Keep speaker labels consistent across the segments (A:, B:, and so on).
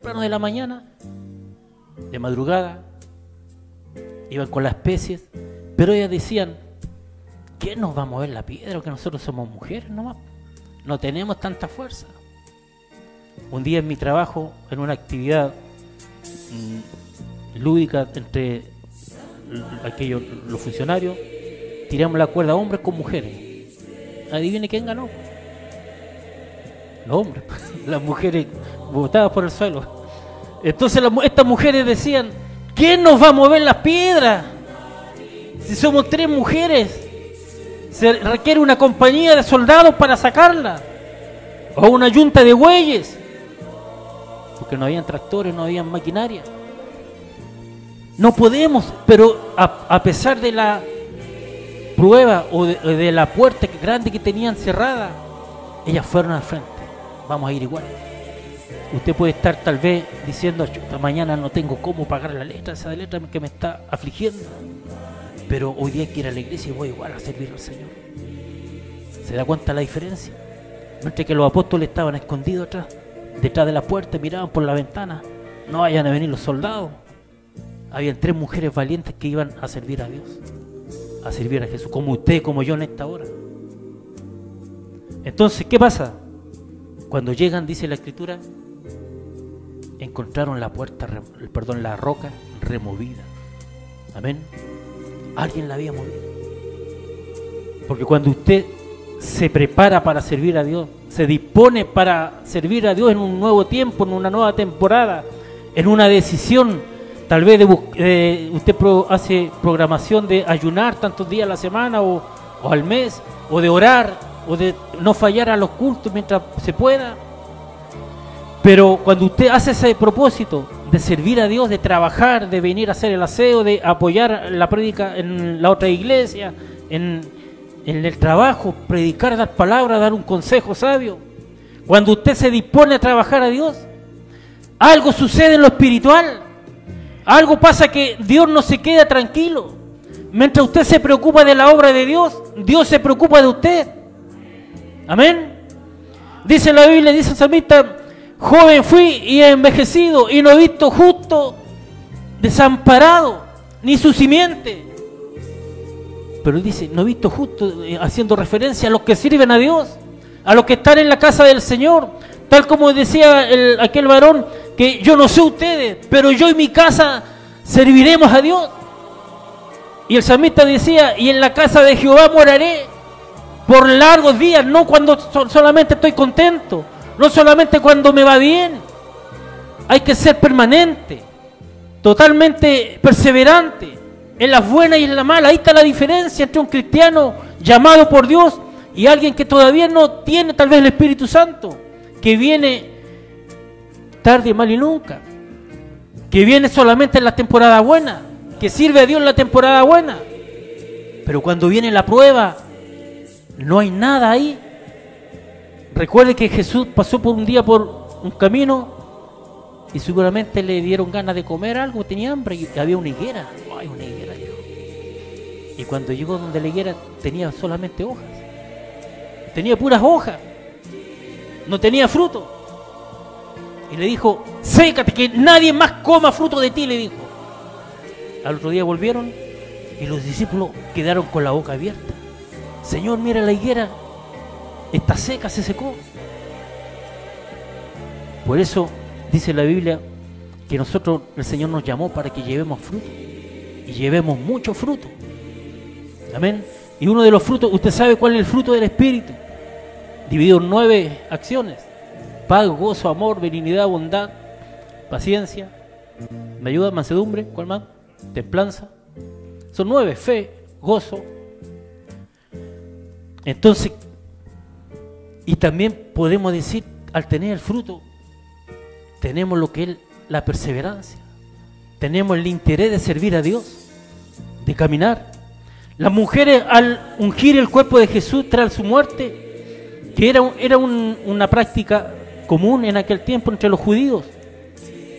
A: temprano de la mañana, de madrugada, iban con las especies, pero ellas decían, ¿quién nos va a mover la piedra? Que nosotros somos mujeres nomás, no tenemos tanta fuerza. Un día en mi trabajo, en una actividad lúdica entre los funcionarios, tiramos la cuerda hombres con mujeres. Adivine quién ganó. Los hombres, las mujeres botadas por el suelo. Entonces estas mujeres decían, ¿quién nos va a mover las piedras? Si somos 3 mujeres, se requiere una compañía de soldados para sacarla, o una yunta de bueyes, porque no habían tractores, no habían maquinaria. No podemos, pero a pesar de la prueba o de la puerta grande que tenían cerrada, ellas fueron al frente. Vamos a ir igual. Usted puede estar tal vez diciendo, esta mañana no tengo cómo pagar la letra, esa letra que me está afligiendo, pero hoy día quiero ir a la iglesia y voy igual a servir al Señor. ¿Se da cuenta la diferencia? Mientras que los apóstoles estaban escondidos detrás de la puerta, miraban por la ventana, no vayan a venir los soldados. Habían 3 mujeres valientes que iban a servir a Dios, a servir a Jesús, como usted, como yo en esta hora. Entonces, ¿qué pasa? Cuando llegan, dice la Escritura, encontraron la roca removida. Amén. Alguien la había movido. Porque cuando usted se prepara para servir a Dios, se dispone para servir a Dios en un nuevo tiempo, en una nueva temporada, en una decisión, tal vez usted hace programación de ayunar tantos días a la semana o al mes, o de orar, o de no fallar a los cultos mientras se pueda. Pero cuando usted hace ese propósito de servir a Dios, de trabajar, de venir a hacer el aseo, de apoyar la prédica en la otra iglesia, en el trabajo, predicar, dar palabra, dar un consejo sabio, cuando usted se dispone a trabajar a Dios, algo sucede en lo espiritual. Algo pasa, que Dios no se queda tranquilo. Mientras usted se preocupa de la obra de Dios, Dios se preocupa de usted. Amén. Dice la Biblia, dice el salmista, joven fui y he envejecido y no he visto justo desamparado, ni su simiente. Pero dice, no he visto justo, haciendo referencia a los que sirven a Dios, a los que están en la casa del Señor. Tal como decía aquel varón, que yo no sé ustedes, pero yo y mi casa serviremos a Dios. Y el salmista decía, y en la casa de Jehová moraré por largos días, no cuando solamente estoy contento, no solamente cuando me va bien. Hay que ser permanente, totalmente perseverante, en las buenas y en las malas. Ahí está la diferencia entre un cristiano llamado por Dios y alguien que todavía no tiene tal vez el Espíritu Santo, que viene tarde, mal y nunca, que viene solamente en la temporada buena, que sirve a Dios en la temporada buena, pero cuando viene la prueba, no hay nada ahí. Recuerde que Jesús pasó por un día por un camino y seguramente le dieron ganas de comer algo, tenía hambre y había una higuera. ¡Ay, una higuera! Dijo. Y cuando llegó donde la higuera tenía solamente hojas, tenía puras hojas, no tenía fruto. Y le dijo, sécate, que nadie más coma fruto de ti, le dijo. Al otro día volvieron y los discípulos quedaron con la boca abierta. Señor, mira la higuera, está seca, se secó. Por eso dice la Biblia que nosotros, el Señor nos llamó para que llevemos fruto, y llevemos mucho fruto. Amén. Y uno de los frutos, usted sabe cuál es el fruto del Espíritu, dividido en 9 acciones: paz, gozo, amor, benignidad, bondad, paciencia, ¿me ayuda? Mansedumbre, ¿cuál más? Templanza. Son 9: fe, gozo. Entonces, y también podemos decir, al tener el fruto, tenemos lo que es la perseverancia, tenemos el interés de servir a Dios, de caminar. Las mujeres, al ungir el cuerpo de Jesús tras su muerte, que era una práctica común en aquel tiempo entre los judíos,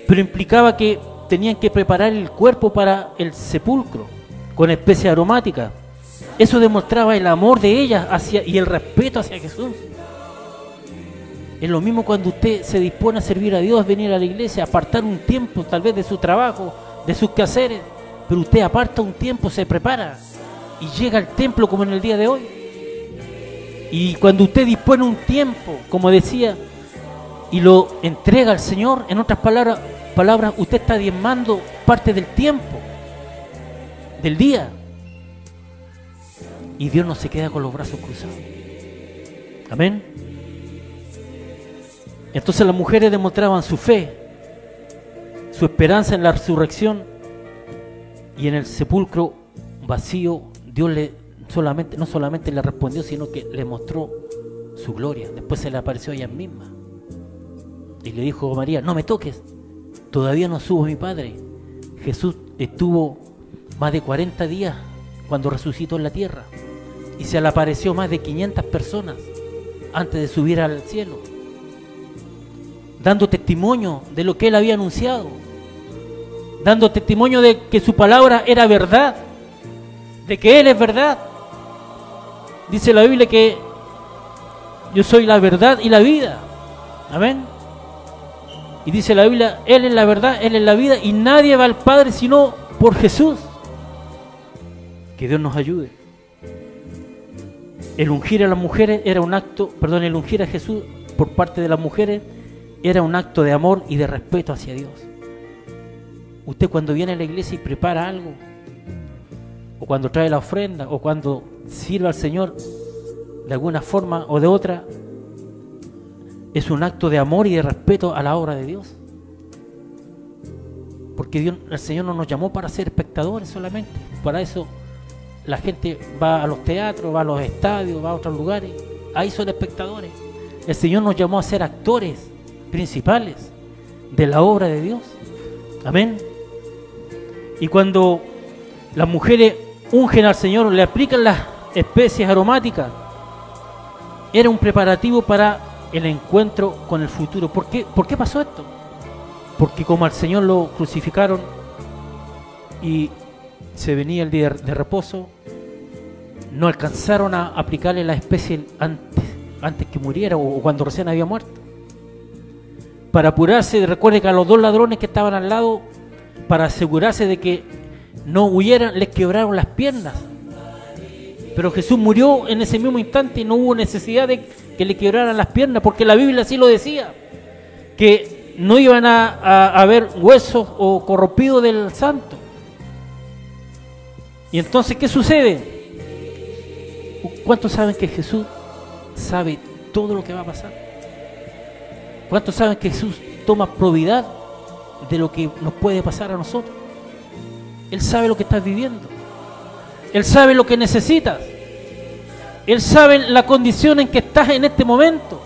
A: pero implicaba que tenían que preparar el cuerpo para el sepulcro con especies aromáticas. Eso demostraba el amor de ellas y el respeto hacia Jesús. Es lo mismo cuando usted se dispone a servir a Dios, venir a la iglesia, apartar un tiempo tal vez de su trabajo, de sus quehaceres, pero usted aparta un tiempo, se prepara y llega al templo como en el día de hoy. Y cuando usted dispone un tiempo, como decía, y lo entrega al Señor, en otras palabras, usted está diezmando parte del tiempo, del día. Y Dios no se queda con los brazos cruzados. Amén. Entonces las mujeres demostraban su fe, su esperanza en la resurrección, y en el sepulcro vacío Dios no solamente le respondió, sino que le mostró su gloria. Después se le apareció a ella misma y le dijo a María: no me toques, todavía no subo a mi Padre. Jesús estuvo más de 40 días cuando resucitó en la tierra, y se le apareció más de 500 personas antes de subir al cielo, dando testimonio de lo que Él había anunciado, dando testimonio de que su palabra era verdad, de que Él es verdad. Dice la Biblia que yo soy la verdad y la vida. Amén. Y dice la Biblia, Él es la verdad, Él es la vida, y nadie va al Padre sino por Jesús. Que Dios nos ayude. El ungir a las mujeres era un acto, el ungir a Jesús por parte de las mujeres era un acto de amor y de respeto hacia Dios. Usted cuando viene a la iglesia y prepara algo, o cuando trae la ofrenda, o cuando sirve al Señor de alguna forma o de otra, es un acto de amor y de respeto a la obra de Dios. Porque el Señor no nos llamó para ser espectadores solamente. Para eso la gente va a los teatros, va a los estadios, va a otros lugares. Ahí son espectadores. El Señor nos llamó a ser actores principales de la obra de Dios. Amén. Y cuando las mujeres ungen al Señor, le aplican las especies aromáticas, era un preparativo para el encuentro con el futuro. ¿Por qué pasó esto? Porque como al Señor lo crucificaron y se venía el día de reposo, no alcanzaron a aplicarle la especie antes que muriera o cuando recién había muerto. Para apurarse, recuerde que a los dos ladrones que estaban al lado, para asegurarse de que no huyeran, les quebraron las piernas. Pero Jesús murió en ese mismo instante y no hubo necesidad de que le quebraran las piernas, porque la Biblia así lo decía, que no iban a haber huesos o corrompidos del santo. Y entonces, ¿qué sucede? ¿Cuántos saben que Jesús sabe todo lo que va a pasar? ¿Cuántos saben que Jesús toma probidad de lo que nos puede pasar a nosotros? Él sabe lo que estás viviendo. Él sabe lo que necesitas. Él sabe la condición en que estás en este momento.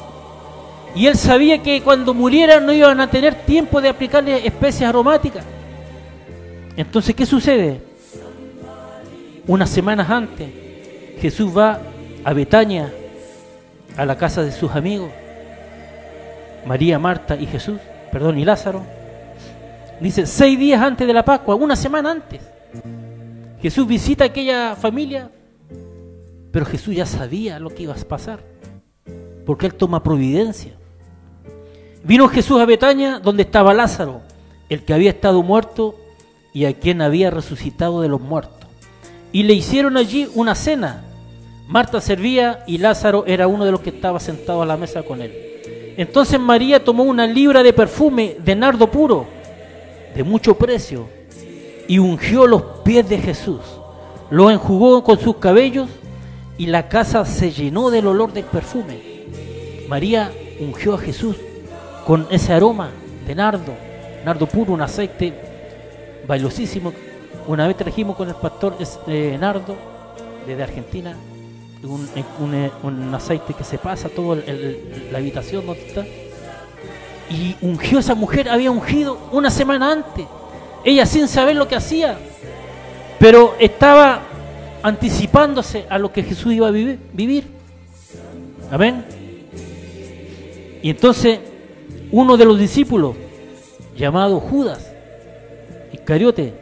A: Y Él sabía que cuando murieran no iban a tener tiempo de aplicarle especies aromáticas. Entonces, ¿qué sucede? Unas semanas antes, Jesús va a Betania, a la casa de sus amigos, María, Marta y y Lázaro. Dice, 6 días antes de la Pascua, una semana antes, Jesús visita a aquella familia, pero Jesús ya sabía lo que iba a pasar, porque Él toma providencia. Vino Jesús a Betania, donde estaba Lázaro, el que había estado muerto y a quien había resucitado de los muertos. Y le hicieron allí una cena. Marta servía y Lázaro era uno de los que estaba sentado a la mesa con él. Entonces María tomó 1 libra de perfume de nardo puro, de mucho precio, y ungió los pies de Jesús, lo enjugó con sus cabellos, y la casa se llenó del olor del perfume. María ungió a Jesús con ese aroma de nardo puro, un aceite valiosísimo. Una vez trajimos con el pastor nardo desde Argentina, un aceite que se pasa toda la habitación donde está. Y ungió a esa mujer, había ungido una semana antes, ella sin saber lo que hacía, pero estaba anticipándose a lo que Jesús iba a vivir. Amén. Y entonces uno de los discípulos, llamado Judas Iscariote,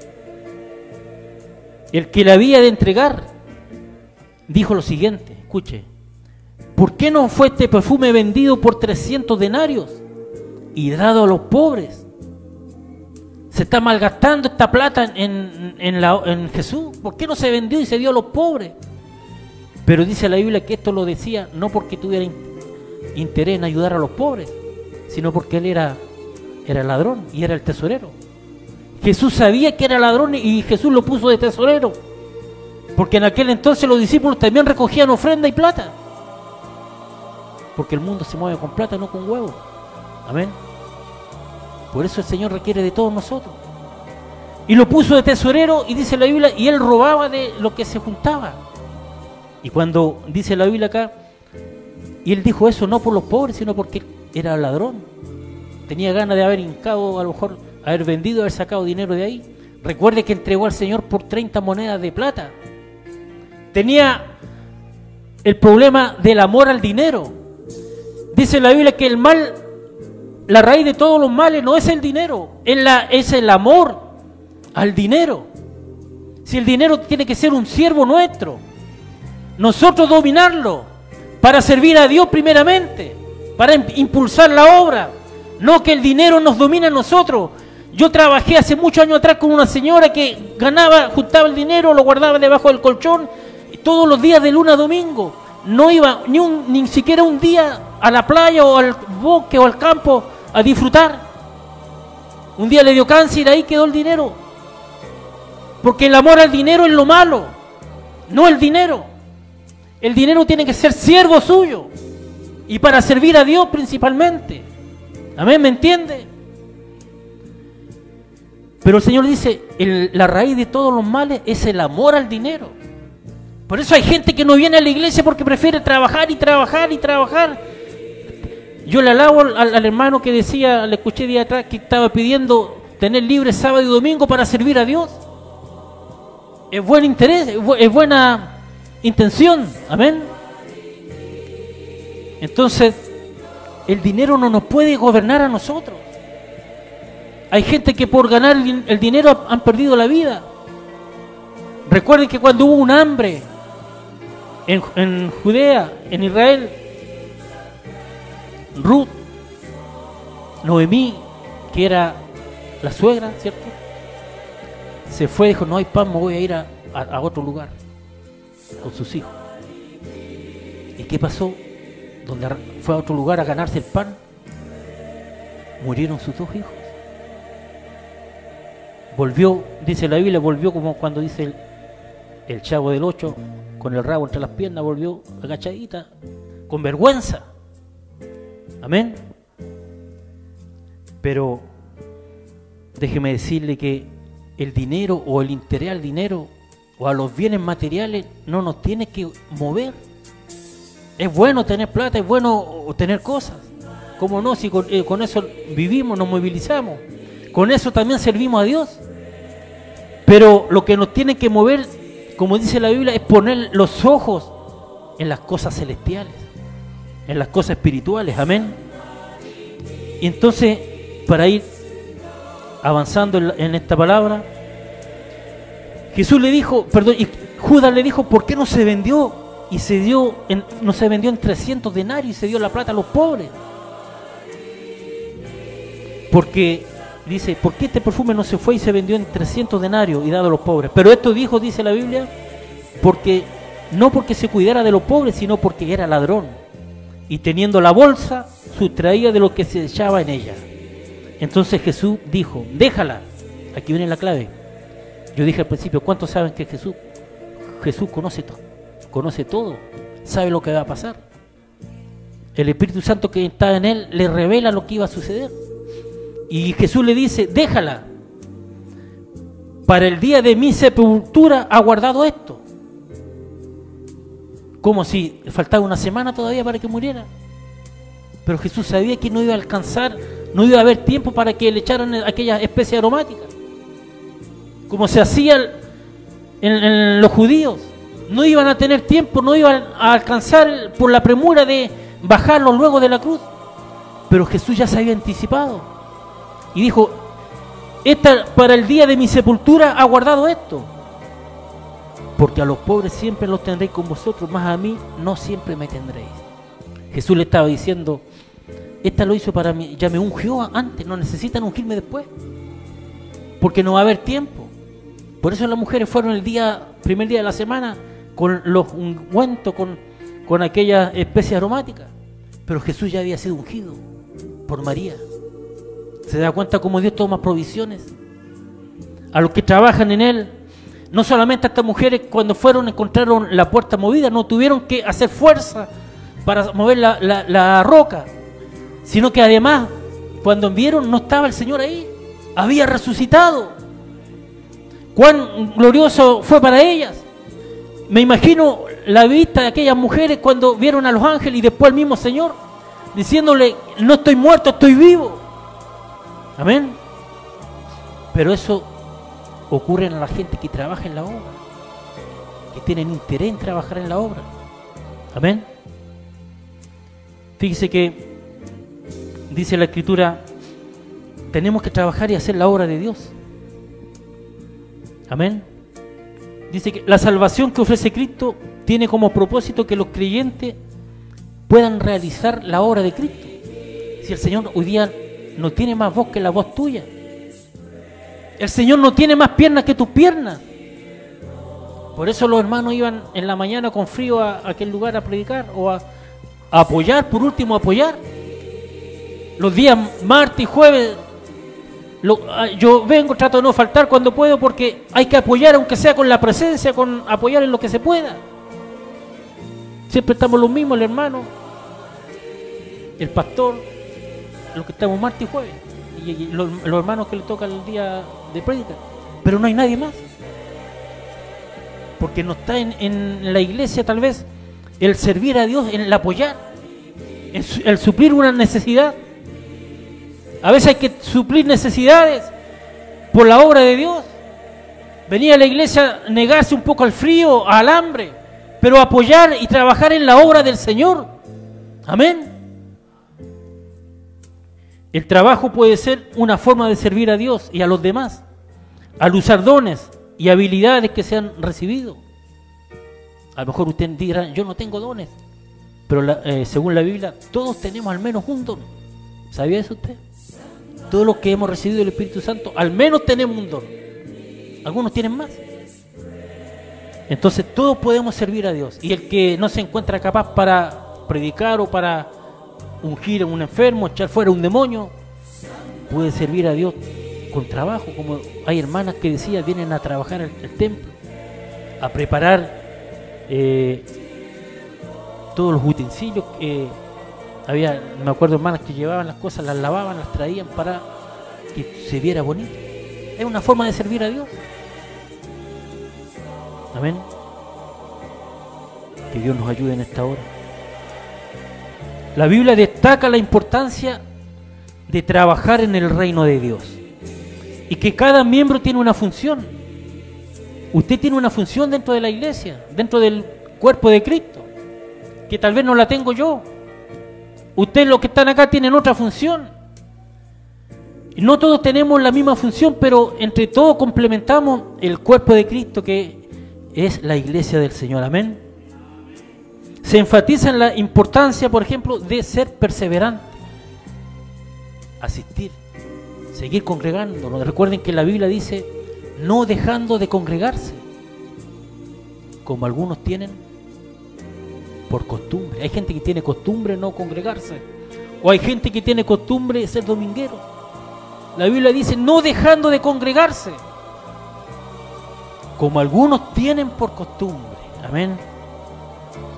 A: el que le había de entregar, dijo lo siguiente, escuche: ¿por qué no fue este perfume vendido por 300 denarios y dado a los pobres? Se está malgastando esta plata en Jesús. ¿Por qué no se vendió y se dio a los pobres? Pero dice la Biblia que esto lo decía no porque tuviera interés en ayudar a los pobres, sino porque él era ladrón y era el tesorero. Jesús sabía que era ladrón y Jesús lo puso de tesorero, porque en aquel entonces los discípulos también recogían ofrenda y plata, porque el mundo se mueve con plata, no con huevos. Amén. Por eso el Señor requiere de todos nosotros. Y lo puso de tesorero, y dice la Biblia, y él robaba de lo que se juntaba. Y cuando dice la Biblia acá, y él dijo eso no por los pobres, sino porque era ladrón. Tenía ganas de haber hincado, a lo mejor haber vendido, haber sacado dinero de ahí. Recuerde que entregó al Señor por 30 monedas de plata. Tenía el problema del amor al dinero. Dice la Biblia que el mal, la raíz de todos los males no es el dinero, es el amor al dinero. Si el dinero tiene que ser un siervo nuestro, nosotros dominarlo para servir a Dios primeramente, para impulsar la obra, no que el dinero nos domine a nosotros. Yo trabajé hace muchos años atrás con una señora que juntaba el dinero, lo guardaba debajo del colchón, y todos los días de lunes a domingo. No iba ni siquiera un día a la playa o al bosque o al campo a disfrutar. Un día le dio cáncer y ahí quedó el dinero. Porque el amor al dinero es lo malo, no el dinero. El dinero tiene que ser siervo suyo y para servir a Dios principalmente. Amén, ¿me entiende? Pero el Señor dice, la raíz de todos los males es el amor al dinero. Por eso hay gente que no viene a la iglesia porque prefiere trabajar y trabajar y trabajar. Yo le alabo al hermano que decía, le escuché día atrás, que estaba pidiendo tener libre sábado y domingo para servir a Dios. Es buen interés, es buena intención. Amén. Entonces, el dinero no nos puede gobernar a nosotros. Hay gente que por ganar el dinero han perdido la vida. Recuerden que cuando hubo un hambre en Judea, en Israel, Ruth, Noemí, que era la suegra, ¿cierto? Se fue y dijo, no hay pan, me voy a ir a otro lugar con sus hijos. ¿Y qué pasó? Donde fue a otro lugar a ganarse el pan, murieron sus dos hijos. Volvió, dice la Biblia, volvió como cuando dice el Chavo del 8, con el rabo entre las piernas, volvió agachadita, con vergüenza. Amén. Pero déjeme decirle que el dinero o el interés al dinero o a los bienes materiales no nos tiene que mover. Es bueno tener plata, es bueno tener cosas. ¿Cómo no? Si con eso vivimos, nos movilizamos. Con eso también servimos a Dios. Pero lo que nos tiene que mover, como dice la Biblia, es poner los ojos en las cosas celestiales, en las cosas espirituales. Amén. Y entonces, para ir avanzando en esta palabra, Jesús le dijo, perdón, y Judas le dijo, ¿por qué no se vendió? Y no se vendió en 300 denarios y se dio la plata a los pobres. Porque dice, ¿por qué este perfume no se fue y se vendió en 300 denarios y dado a los pobres? Pero esto dijo, dice la Biblia, no porque se cuidara de los pobres, sino porque era ladrón. Y teniendo la bolsa, sustraía de lo que se echaba en ella. Entonces Jesús dijo, déjala. Aquí viene la clave. Yo dije al principio, ¿cuántos saben que Jesús conoce todo, sabe lo que va a pasar? El Espíritu Santo que está en él le revela lo que iba a suceder. Y Jesús le dice, déjala. Para el día de mi sepultura ha guardado esto. Como si faltaba una semana todavía para que muriera. Pero Jesús sabía que no iba a alcanzar, no iba a haber tiempo para que le echaran aquella especie aromática, como se hacía en los judíos. No iban a tener tiempo, no iban a alcanzar por la premura de bajarlo luego de la cruz. Pero Jesús ya se había anticipado y dijo, para el día de mi sepultura ha guardado esto, porque a los pobres siempre los tendréis con vosotros, mas a mí no siempre me tendréis. Jesús le estaba diciendo, esta lo hizo para mí, ya me ungió antes, no necesitan ungirme después, porque no va a haber tiempo. Por eso las mujeres fueron el primer día de la semana con los ungüentos, con aquella especie aromática. Pero Jesús ya había sido ungido por María. ¿Se da cuenta cómo Dios toma provisiones? A los que trabajan en Él, no solamente a estas mujeres cuando fueron encontraron la puerta movida, no tuvieron que hacer fuerza para mover la roca, sino que además cuando vieron no estaba el Señor ahí, había resucitado. Cuán glorioso fue para ellas. Me imagino la vista de aquellas mujeres cuando vieron a los ángeles y después al mismo Señor diciéndole, no estoy muerto, estoy vivo. Amén. Pero eso ocurre a la gente que trabaja en la obra, que tienen interés en trabajar en la obra. Amén. Fíjese que dice la Escritura, tenemos que trabajar y hacer la obra de Dios. Amén. Dice que la salvación que ofrece Cristo tiene como propósito que los creyentes puedan realizar la obra de Cristo. Si el Señor hoy día no tiene más voz que la voz tuya, el Señor no tiene más piernas que tus piernas. Por eso los hermanos iban en la mañana con frío a aquel lugar a predicar o a apoyar, por último a apoyar. Los días martes y jueves yo vengo, trato de no faltar cuando puedo, porque hay que apoyar, aunque sea con la presencia, con apoyar en lo que se pueda. Siempre estamos los mismos, el hermano, el pastor, los que estamos martes y jueves, y los hermanos que le toca el día de prédica, pero no hay nadie más, porque no está en la iglesia tal vez el servir a Dios, en el apoyar, el suplir una necesidad. A veces hay que suplir necesidades por la obra de Dios. Venir a la iglesia, negarse un poco al frío, al hambre, pero apoyar y trabajar en la obra del Señor. Amén. El trabajo puede ser una forma de servir a Dios y a los demás, al usar dones y habilidades que se han recibido. A lo mejor usted dirá, yo no tengo dones, pero según la Biblia, todos tenemos al menos un don. ¿Sabía eso usted? Todos los que hemos recibido del Espíritu Santo, al menos tenemos un don. Algunos tienen más. Entonces todos podemos servir a Dios. Y el que no se encuentra capaz para predicar o para ungir a un enfermo, echar fuera un demonio, puede servir a Dios con trabajo. Como hay hermanas que decían, vienen a trabajar al templo, a preparar todos los utensilios. Me acuerdo hermanas que llevaban las cosas, las lavaban, las traían para que se viera bonito. Es una forma de servir a Dios. Amén. Que Dios nos ayude en esta hora. La Biblia destaca la importancia de trabajar en el reino de Dios y que cada miembro tiene una función. Usted tiene una función dentro de la iglesia, dentro del cuerpo de Cristo, que tal vez no la tengo yo. Ustedes los que están acá tienen otra función. No todos tenemos la misma función, pero entre todos complementamos el cuerpo de Cristo, que es la iglesia del Señor. Amén. Se enfatiza en la importancia, por ejemplo, de ser perseverante, asistir, seguir congregándonos. Recuerden que la Biblia dice, no dejando de congregarse, como algunos tienen por costumbre. Hay gente que tiene costumbre no congregarse, o hay gente que tiene costumbre de ser dominguero. La Biblia dice, no dejando de congregarse, como algunos tienen por costumbre. Amén.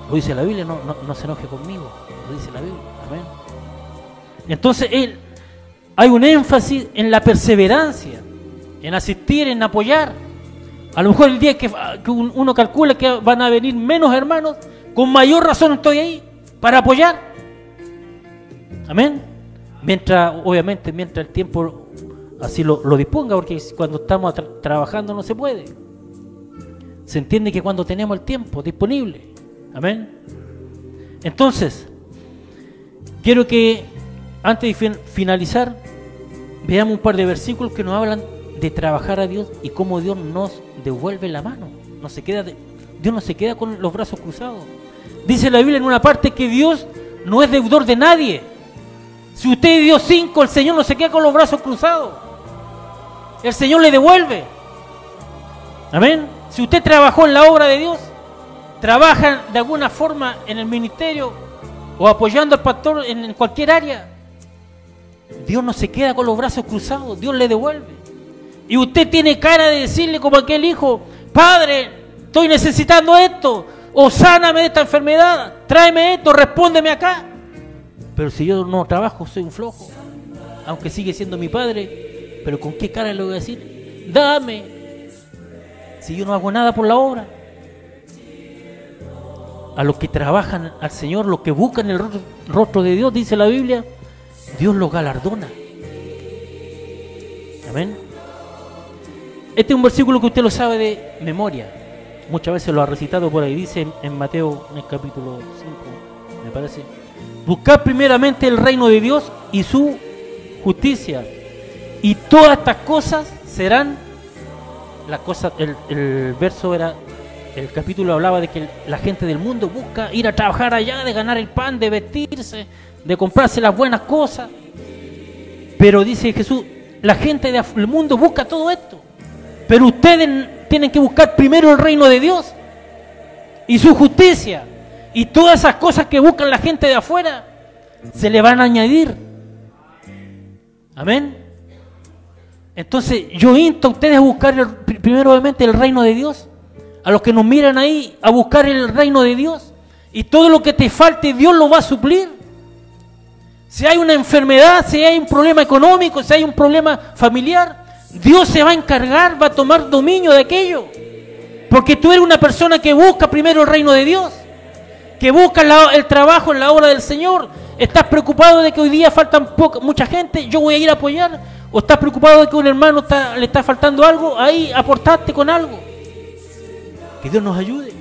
A: Lo dice la Biblia, no se enoje conmigo, lo dice la Biblia. Amén. Entonces hay un énfasis en la perseverancia, en asistir, en apoyar. A lo mejor el día que uno calcula que van a venir menos hermanos, con mayor razón estoy ahí para apoyar. Amén. Obviamente, mientras el tiempo así lo disponga, porque cuando estamos trabajando no se puede. Se entiende que cuando tenemos el tiempo disponible. Amén. Entonces, quiero que antes de finalizar, veamos un par de versículos que nos hablan de trabajar a Dios y cómo Dios nos devuelve la mano. Dios no se queda con los brazos cruzados. Dice la Biblia en una parte que Dios no es deudor de nadie. Si usted dio 5, el Señor no se queda con los brazos cruzados. El Señor le devuelve. Amén. Si usted trabajó en la obra de Dios, trabaja de alguna forma en el ministerio o apoyando al pastor en cualquier área, Dios no se queda con los brazos cruzados, Dios le devuelve. Y usted tiene cara de decirle como aquel hijo: Padre, estoy necesitando esto, o sáname de esta enfermedad, tráeme esto, respóndeme acá. Pero si yo no trabajo, soy un flojo, aunque sigue siendo mi padre. Pero ¿con qué cara le voy a decir? Dame, si yo no hago nada por la obra. A los que trabajan al Señor, los que buscan el rostro de Dios, dice la Biblia, Dios los galardona. Amén. Este es un versículo que usted lo sabe de memoria, muchas veces lo ha recitado por ahí. Dice en Mateo, en el capítulo 5, me parece: buscad primeramente el reino de Dios y su justicia, y todas estas cosas serán las cosas. El verso era, el capítulo hablaba de que la gente del mundo busca ir a trabajar allá, de ganar el pan, de vestirse, de comprarse las buenas cosas. Pero dice Jesús, la gente del mundo busca todo esto, pero ustedes tienen que buscar primero el reino de Dios y su justicia, y todas esas cosas que buscan la gente de afuera se le van a añadir. Amén. Entonces yo insto a ustedes a buscar primeramente el reino de Dios. A los que nos miran ahí, a buscar el reino de Dios, y todo lo que te falte Dios lo va a suplir. Si hay una enfermedad, si hay un problema económico, si hay un problema familiar, Dios se va a encargar, va a tomar dominio de aquello, porque tú eres una persona que busca primero el reino de Dios, que busca el trabajo en la obra del Señor. ¿Estás preocupado de que hoy día faltan mucha gente? Yo voy a ir a apoyar. ¿O estás preocupado de que un hermano le está faltando algo? Ahí aportaste con algo. Que Dios nos ayude.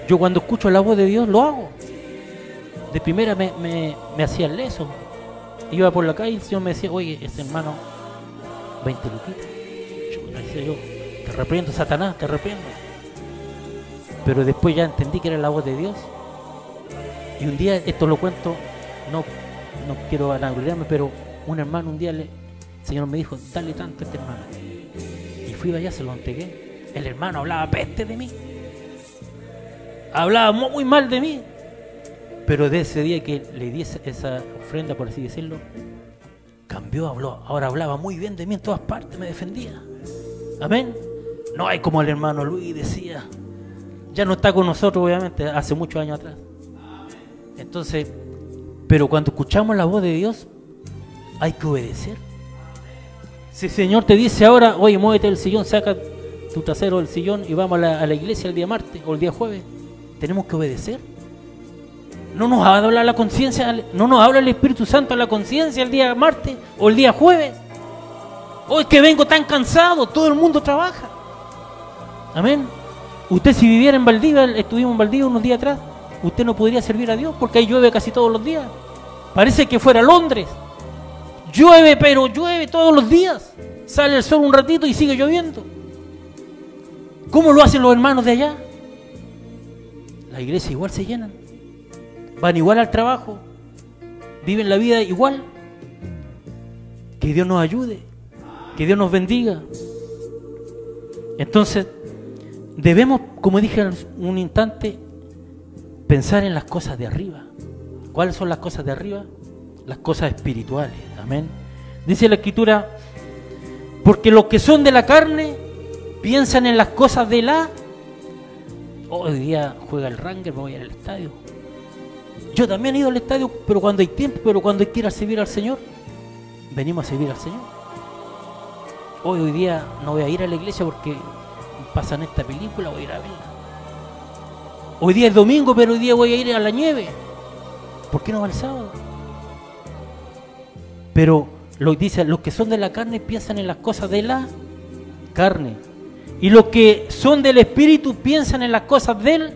A: Yo cuando escucho la voz de Dios lo hago. De primera me hacía el leso. Iba por la calle y el Señor me decía: oye, ese hermano, 20 luquitas. Yo decía yo: te reprendo, Satanás, te reprendo. Pero después ya entendí que era la voz de Dios. Y un día, esto lo cuento, no quiero vanagloriarme, pero un hermano un día el Señor me dijo: dale tanto a este hermano. Y fui allá, se lo entregué. El hermano hablaba peste de mí, hablaba muy mal de mí, pero de ese día que le di esa ofrenda, por así decirlo, cambió, habló. Ahora hablaba muy bien de mí en todas partes, me defendía. Amén. No hay como el hermano Luis decía. Ya no está con nosotros, obviamente, hace muchos años atrás. Entonces, pero cuando escuchamos la voz de Dios, hay que obedecer. Si el Señor te dice ahora: oye, muévete del sillón, saca tu trasero del sillón y vamos a la iglesia el día martes o el día jueves, tenemos que obedecer. No nos habla la conciencia, no nos habla el Espíritu Santo a la conciencia el día martes o el día jueves. Hoy que vengo tan cansado, todo el mundo trabaja. Amén. Usted, si viviera en Valdivia, estuvimos en Valdivia unos días atrás, usted no podría servir a Dios porque ahí llueve casi todos los días. Parece que fuera Londres. Llueve, pero llueve todos los días. Sale el sol un ratito y sigue lloviendo. ¿Cómo lo hacen los hermanos de allá? Las iglesias igual se llenan, van igual al trabajo, viven la vida igual. Que Dios nos ayude, que Dios nos bendiga. Entonces debemos, como dije hace un instante, pensar en las cosas de arriba. ¿Cuáles son las cosas de arriba? Las cosas espirituales. Amén. Dice la Escritura: porque los que son de la carne piensan en las cosas de la... Hoy día juega el Ranger, me voy al estadio. Yo también he ido al estadio, pero cuando hay tiempo, pero cuando hay que ir a servir al Señor, venimos a servir al Señor. Hoy día no voy a ir a la iglesia porque pasan esta película, voy a ir a verla. Hoy día es domingo, pero hoy día voy a ir a la nieve. ¿Por qué no va el sábado? Pero lo dice: los que son de la carne piensan en las cosas de la carne, y los que son del Espíritu piensan en las cosas de él.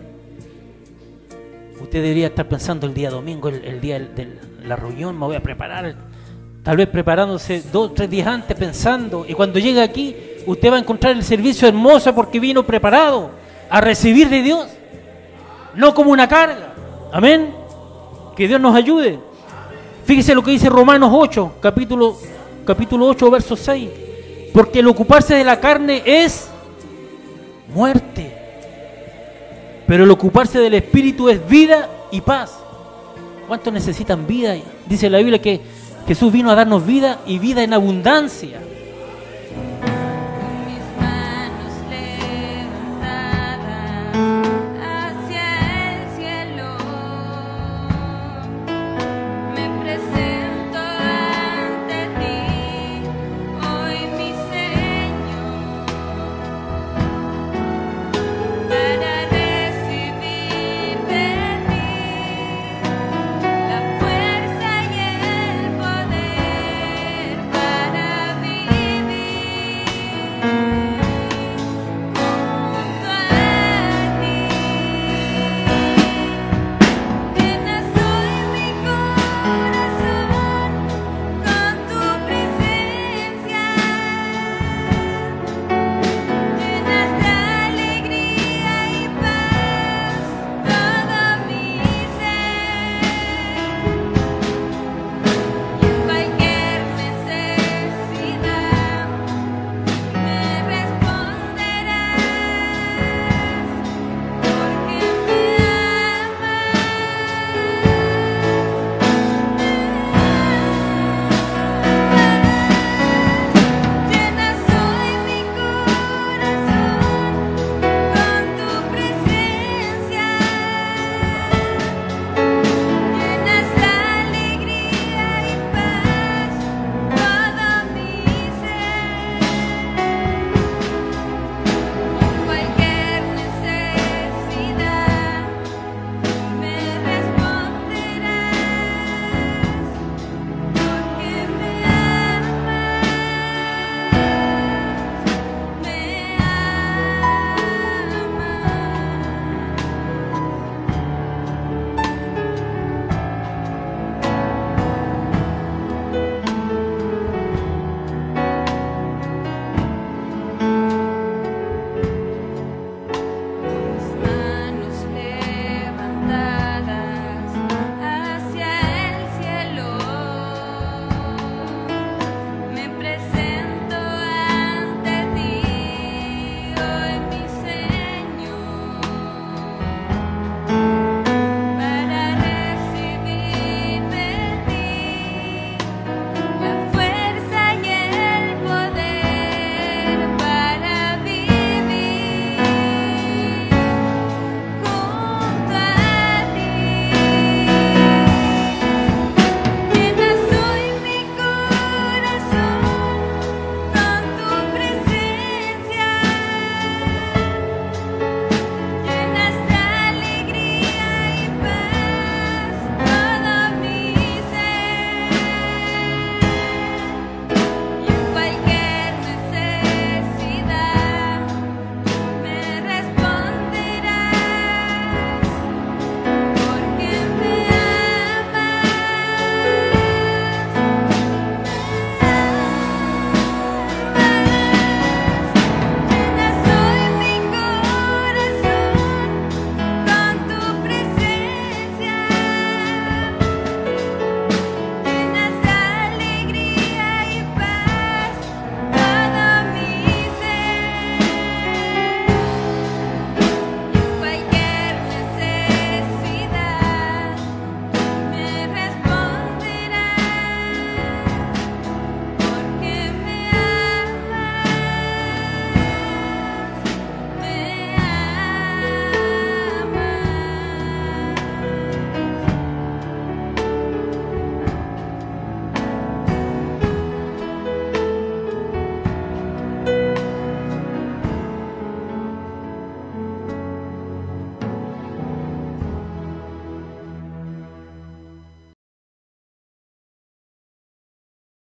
A: Usted debería estar pensando el día domingo, el día de la reunión, me voy a preparar, tal vez preparándose 2 o 3 días antes, pensando, y cuando llegue aquí usted va a encontrar el servicio hermoso porque vino preparado a recibir de Dios, no como una carga. Amén. Que Dios nos ayude. Fíjese lo que dice Romanos 8, capítulo 8, verso 6. Porque el ocuparse de la carne es muerte, pero el ocuparse del Espíritu es vida y paz. ¿Cuántos necesitan vida? Dice la Biblia que Jesús vino a darnos vida y vida en abundancia.